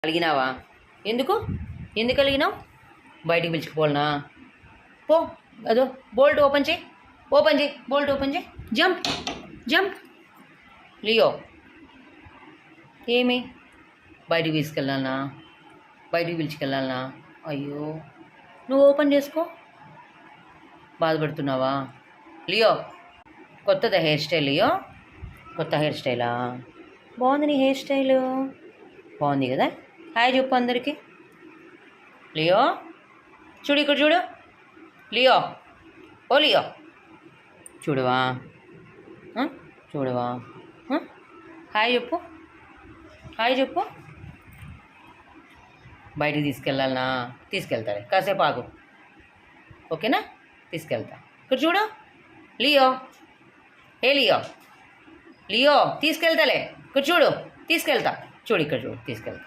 అలిగినావా? ఎందుకు ఎందుకు అలిగినావు? బయటికి పిలుచుకుపోలనా? పో, అదో బోల్ట్ ఓపెన్ చేయి, బోల్ట్ ఓపెన్ చేయి. Jump jump. లియో, ఏమి బయటికి తీసుకెళ్ళాలనా? బయటికి పిలుచుకెళ్ళాలనా? అయ్యో, నువ్వు ఓపెన్ చేసుకో. బాధపడుతున్నావా? లియో, కొత్తదా హెయిర్ స్టైల్? లియో, కొత్త హెయిర్ స్టైలా? బాగుంది నీ హెయిర్ స్టైలు, బాగుంది కదా. హాయ్ చెప్పు అందరికీ. లియో చూడు, ఇక్కడ చూడు. లియో, ఓ లియో, చూడవా? చూడవా? హాయ్ చెప్పు, హాయ్ చెప్పు. బయటికి తీసుకెళ్ళాలనా? తీసుకెళ్తాలే, కాసేపు ఆగు, ఓకేనా? తీసుకెళ్తా. ఇక్కడ చూడు లియో, ఏ లియో, లియో తీసుకెళ్తాలే. ఇక్కడ చూడు, తీసుకెళ్తా. చూడు ఇక్కడ చూడు, తీసుకెళ్తా.